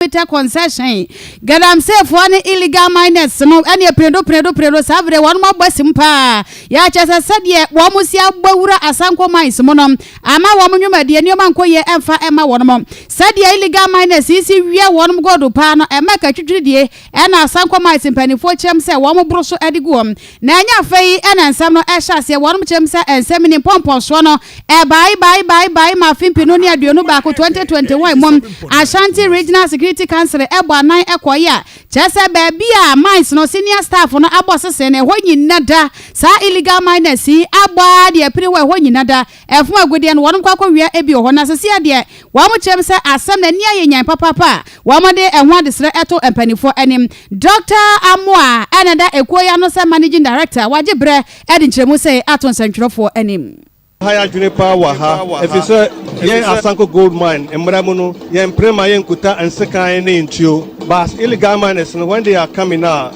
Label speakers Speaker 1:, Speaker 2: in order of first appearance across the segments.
Speaker 1: concession gadam say for ne illegal miners no ene predo sabre won mo gbasim pa ya chese sede wo mo sia gbawura Asanko Mines mo no ama wo mo nwumade ne ma nkoye emfa ema won mo sede illegal miners isi wie won mo godo pa no ema ka twitwidie ena Asanko Mines mpanifo chem se wo mo broso adigu na anya fei ena nsam no ehya se won mo chem se ensem ni pompon so no bye ma fimpi no ne aduonu ba ko 2021 mom Ashanti Regional Security Council ebo anan ekoya chese baby a mines no senior staff no abosese ne honyina da sa illegal miners yi agba de priwe honyina da efuma agudie no wonum kwakwa wia ebi ho na sese de wo mo chem se asem na nia yenyan papa wo mo de ehwo adesre eto empanifo enim Dr. Amoa enada ekoya no se managing director wajebre edi nkyeremu se aton santwerofo enim
Speaker 2: higher juniper waha if you say yen Asanko gold mine emramuno yen prema yen kuta and sekan ne ntio but illegal miners when they are coming now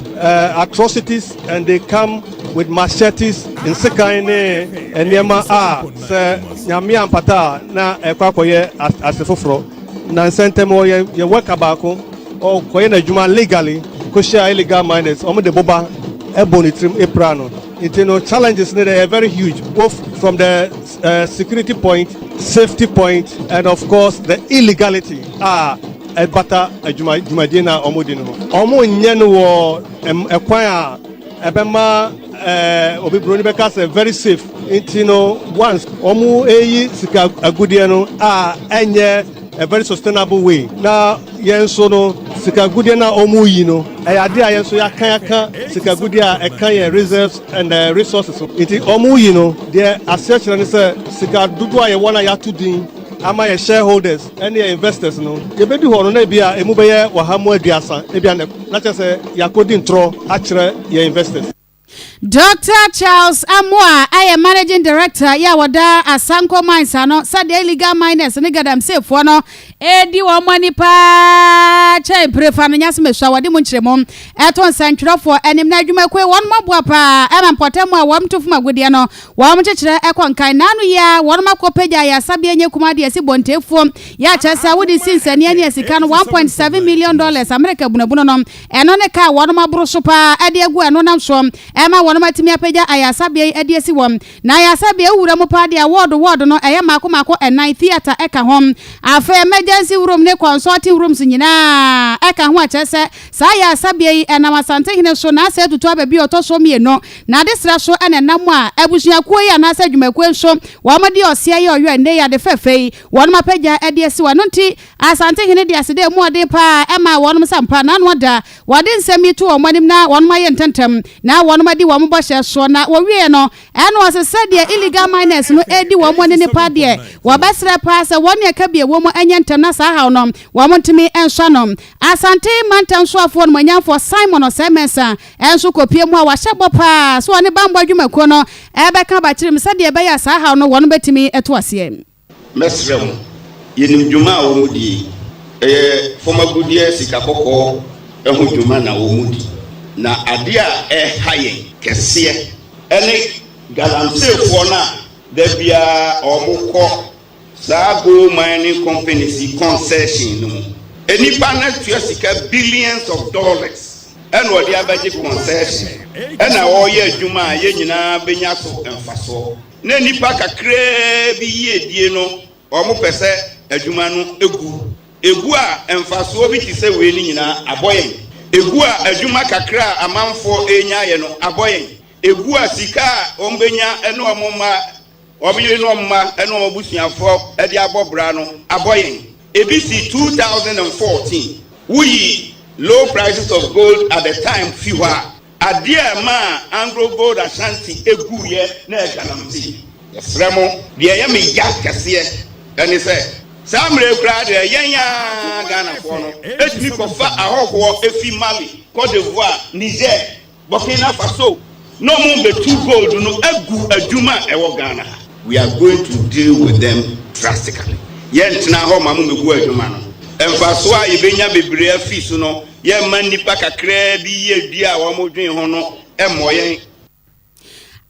Speaker 2: atrocities and they come with machetes in sekan ne enema se nyame ampata na ekwakoye asefofro na sentemo ye work abako o koye na juma legally ko share illegal miners omo de boba ebonitrim eprano. Challenges are very huge, both from the security point, safety point, and of course the illegality. Bata Jumadina Omodino. Omo Nyeno Equire Ebema Obibronibekas very safe. Once Omu Sika Agudiano enye a very sustainable way. Now yensono Sikagudia omu yino. Idea yenso ya kayaka Sikagudia ekaya reserves and resources. Iti omu yino there assets and say Sikadudwa ye wana ya tudin ama ye shareholders and ye investors no. Ye bedu hono na bia emubeye wahamu aduasa ebia na chese yakodin tro achre ye investors.
Speaker 1: Dr. Charles Amoa, I am managing director. Ya wada Asanko Mines ano sa de illegal miners ni gadam safe no edi wo money pa chai prefa no nyase meswa wade mo nkyeremom eton santwerofo enim na adwuma kwe won maboa pa ema potem a wom tofu magode no wom kyekere ekonkan nanu ya won makopeja ya sabia nye kumade esi bontefuo ya chesa wodi sinsane ne sika no 1.7 million dollars America bunabuno no eno ne ka won mabro so pa ade agu eno nam so ema won matimi apeja ayasabia ade esi wom na ayasabia wura mo pa de award no eye mako enai theater eka hom afa emergency room ne consulting rooms nyina eka ho achese sa ayasabia yi enam asante hene so na ase tutu ababi otoso mieno na de sra so enenam a abusuakuo yi na ase dwumakuo so womade osia ye oyo ende ya de fefei won mapeja ade esi wano nti asante hene de ase de mu ode pa ema won sampa na no da wade nsemi to omanim na won maye ntentem na won madi won boshe so na wo wie no eno asese de illegal miners no edi wo mo ne pa de wo basra pa se won ye ka bie wo mo anya ntem na sa ha no wo mo ntimi enso no asante mantam so afo no manyamfo Simon Osemensa enso kopie mu a wa hyebo pa so ne bambo adwumakuo no ebeka ba kirim se de be ya sa ha no won betimi eto ase
Speaker 3: mesrem yenim dwuma a wo mudi fomagudie sika kokko ehu dwuma na wo mudi na ade a hayen kese ene galamsefo na da bia omukọ sa gold mining companies concession no enipa na tua sika billions of dollars ene odi abaje concession ene oye adwuma ye nyina benya so emfaso na enipa kakra bi ye die no omupese adwuma no egu a emfaso bi ti se we ni nyina aboyen egu a adwuma kakra amanfo enya ye no aboyen egu a sika ombenya eno omoma omire no omma eno obusuafo e de abobra no aboyen ebisi 2014 we low prices of gold at the time fiwa adia ma Anglo Gold Ashanti egu ye na ekanamti yesremo de ye me yakase ene se samre kra de yenya Ghana fo no etimi kofa ahoho efi Mali Cote d'Ivoire Niger Burkina Faso no more be too gold no egu adwuma ewo Ghana. We are going to deal with them drastically. Yentina ho mamu megu adwuma no emfaso a ibenya bebre afisu no ye manipa kakra bi ye dua wo modwen ho no emoyen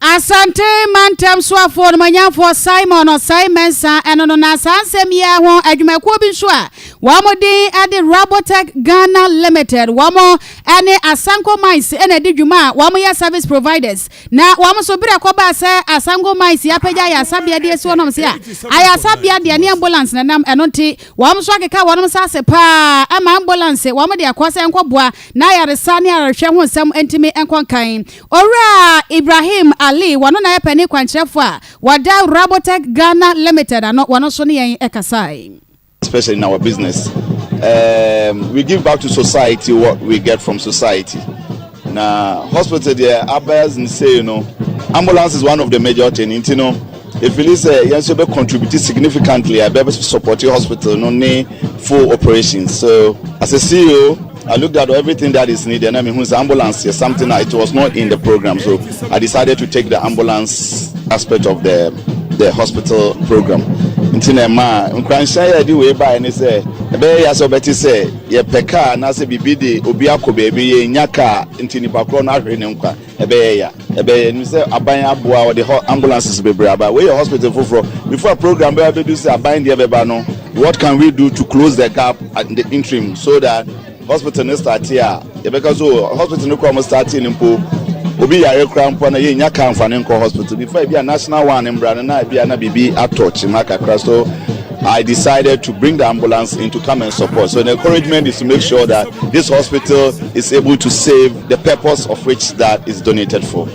Speaker 1: Asante mantem swafo no manyafo Simon or Simon sa eno no na sansem ya ho adwumakuo bi so a wamodi ade Robotech Ghana Limited wamo ene Asanko Mines ene di dwuma wamo ya service providers na wamo so bira koba se Asanko Mines ya pagya ya sabia de so no se a aya sabia de ne ambulance na nam eno nti wamo so akeka wono sa se pa ama ambulance wamo de akwase enkoboa na ya resane arehwe ho nsam entimi enkonkan ora Ibrahim Ali wano na yepeni kwanchefo a wada Robotech Ghana Limited ano wano so ne yen ekasai.
Speaker 4: Especially in our business, we give back to society what we get from society. Now, hospital there, abayas and say, ambulance is one of the major things. If you listen, you also contribute significantly. I be able to support your hospital, no full operations. So, as a CEO, I looked at everything that is needed. I mean, who's ambulance is something that it was not in the program. So, I decided to take the ambulance aspect of the hospital program. Intina ma nkwansha ya di we ba ni say ebe ya so beti say ye peka na se bibidi obi akoba ebe ye nyaka intini bakro na hwe ne nkwa ebe ni say aban aboa or the ambulances bebre aba we your hospital foforo before program be do say aban de beba no what can we do to close the gap at the interim so that hospital no start here because hospital no come start in mpo obi yare krampo na ye nyaka amfane nko hospital before be a national one in brand na be na bibi atouch maka so I decided to bring the ambulance in to come and support. So the encouragement is to make sure that this hospital is able to save the purpose of which that is donated for.